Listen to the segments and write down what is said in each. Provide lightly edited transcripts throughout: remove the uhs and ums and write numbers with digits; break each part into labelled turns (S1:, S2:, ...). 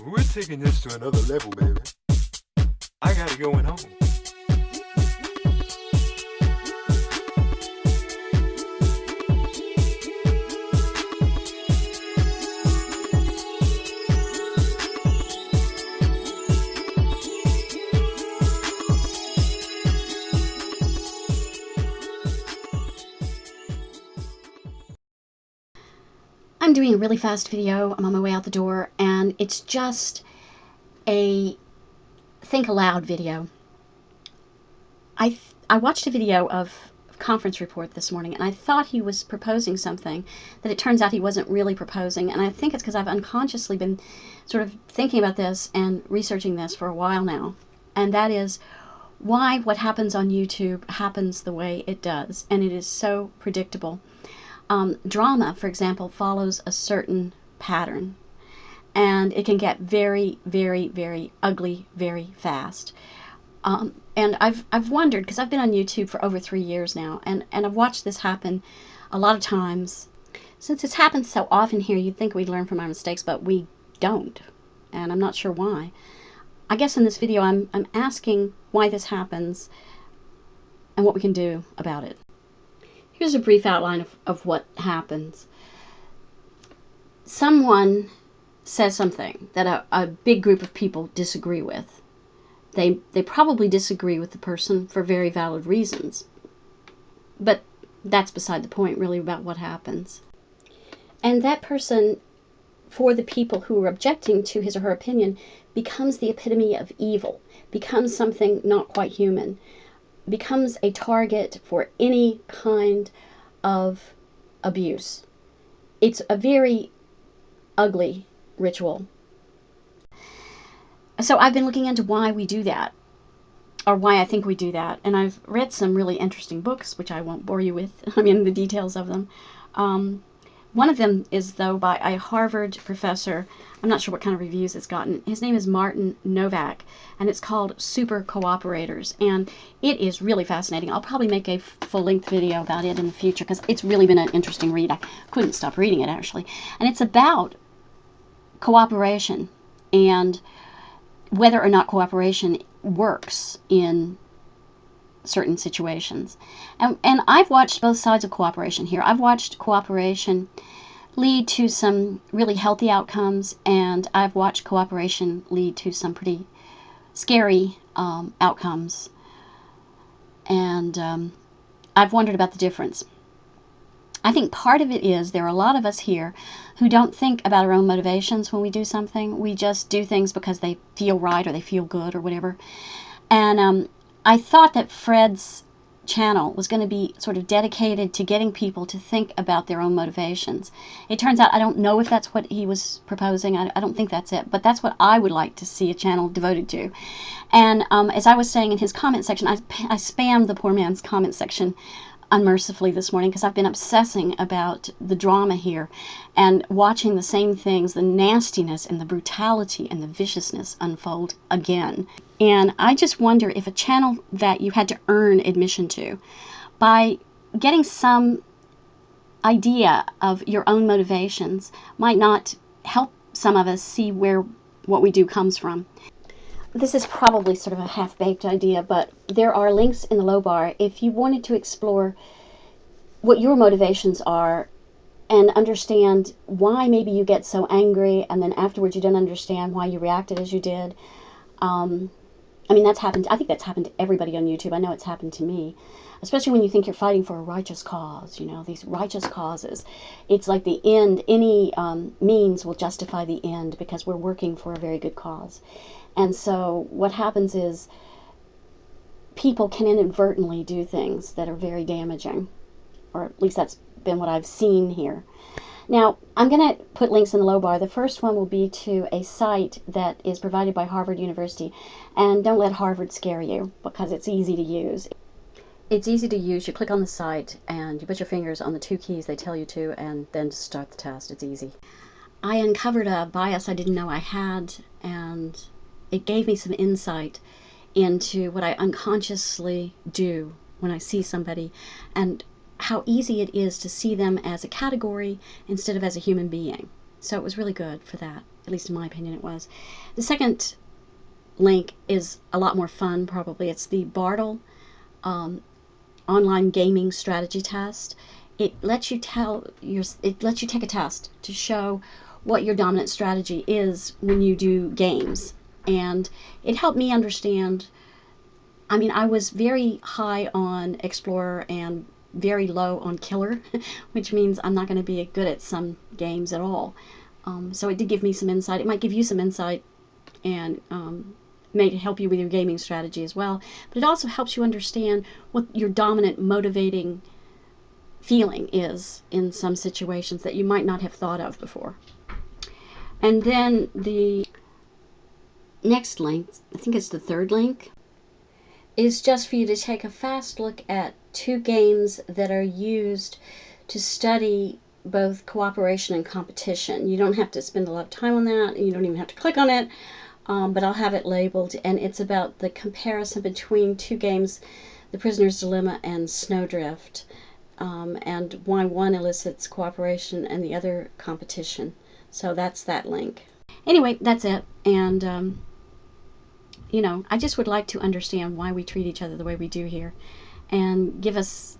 S1: We're taking this to another level, baby. I got it going on.
S2: I'm doing a really fast video. I'm on my way out the door, and it's just a think aloud video. I watched a video of conference report this morning, and I thought he was proposing something that it turns out he wasn't really proposing, and I think it's because I've unconsciously been sort of thinking about this and researching this for a while now, and that is why what happens on YouTube happens the way it does, and it is so predictable. Drama, for example, follows a certain pattern, and it can get very, very, very ugly very fast. And I've wondered, because I've been on YouTube for over 3 years now, and I've watched this happen a lot of times. Since it's happened so often here, you'd think we'd learn from our mistakes, but we don't, and I'm not sure why. I guess in this video I'm asking why this happens and what we can do about it. Here's a brief outline of what happens. Someone says something that a big group of people disagree with. They probably disagree with the person for very valid reasons. But that's beside the point, really, about what happens. And that person, for the people who are objecting to his or her opinion, becomes the epitome of evil, becomes something not quite human, becomes a target for any kind of abuse. It's a very ugly ritual. So I've been looking into why we do that, or why I think we do that, and I've read some really interesting books, which I won't bore you with, the details of them. One of them is, though, by a Harvard professor. I'm not sure what kind of reviews it's gotten. His name is Martin Nowak, and it's called Super Cooperators, and it is really fascinating. I'll probably make a full-length video about it in the future, because it's really been an interesting read. I couldn't stop reading it, actually. And it's about cooperation and whether or not cooperation works in certain situations. And I've watched both sides of cooperation here. I've watched cooperation lead to some really healthy outcomes, and I've watched cooperation lead to some pretty scary outcomes. And I've wondered about the difference. I think part of it is there are a lot of us here who don't think about our own motivations when we do something. We just do things because they feel right or they feel good or whatever. And I thought that Fred's channel was going to be sort of dedicated to getting people to think about their own motivations. It turns out I don't know if that's what he was proposing. I don't think that's it, but that's what I would like to see a channel devoted to. And as I was saying in his comment section, I spammed the poor man's comment section unmercifully this morning because I've been obsessing about the drama here and watching the same things, the nastiness and the brutality and the viciousness unfold again. And I just wonder if a channel that you had to earn admission to, by getting some idea of your own motivations, might not help some of us see where what we do comes from. This is probably sort of a half-baked idea, but there are links in the low bar if you wanted to explore what your motivations are and understand why maybe you get so angry and then afterwards you don't understand why you reacted as you did. That's happened. I think that's happened to everybody on YouTube. I know it's happened to me, especially when you think you're fighting for a righteous cause. These righteous causes. It's like the end. Any means will justify the end because we're working for a very good cause. And so what happens is people can inadvertently do things that are very damaging, or at least that's been what I've seen here. Now, I'm going to put links in the low bar. The first one will be to a site that is provided by Harvard University. And don't let Harvard scare you, because it's easy to use. It's easy to use. You click on the site, and you put your fingers on the 2 keys they tell you to, and then start the test. It's easy. I uncovered a bias I didn't know I had, and it gave me some insight into what I unconsciously do when I see somebody, and how easy it is to see them as a category instead of as a human being. So it was really good for that. At least in my opinion it was. The second link is a lot more fun, probably. It's the Bartle online gaming strategy test. It lets you take a test to show what your dominant strategy is when you do games. And it helped me understand. I mean, I was very high on Explorer and very low on Killer, which means I'm not going to be good at some games at all. So it did give me some insight. It might give you some insight, and may help you with your gaming strategy as well. But it also helps you understand what your dominant motivating feeling is in some situations that you might not have thought of before. And then the next link, I think it's the third link, is just for you to take a fast look at 2 games that are used to study both cooperation and competition. You don't have to spend a lot of time on that. You don't even have to click on it, but I'll have it labeled. And it's about the comparison between 2 games, The Prisoner's Dilemma and Snowdrift, and why one elicits cooperation and the other competition. So that's that link. Anyway, that's it. And you know, I just would like to understand why we treat each other the way we do here, and give us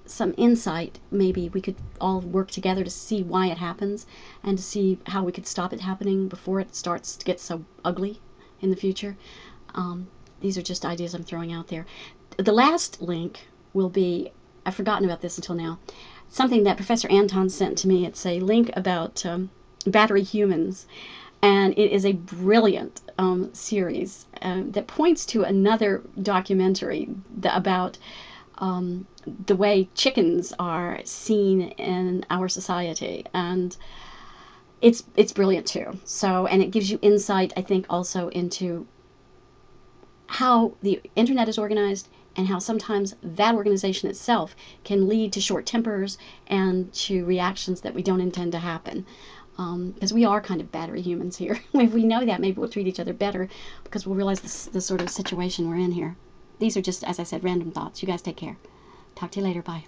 S2: some insight. Maybe we could all work together to see why it happens, and to see how we could stop it happening before it starts to get so ugly in the future. These are just ideas I'm throwing out there. The last link will be, I've forgotten about this until now, something that Professor Anton sent to me. It's a link about battery humans. And it is a brilliant series that points to another documentary about the way chickens are seen in our society. And it's brilliant too. So, and it gives you insight, I think, also into how the internet is organized, and how sometimes that organization itself can lead to short tempers and to reactions that we don't intend to happen. Because we are kind of battery humans here. If we know that, maybe we'll treat each other better, because we'll realize the sort of situation we're in here. These are just, as I said, random thoughts. You guys take care. Talk to you later. Bye.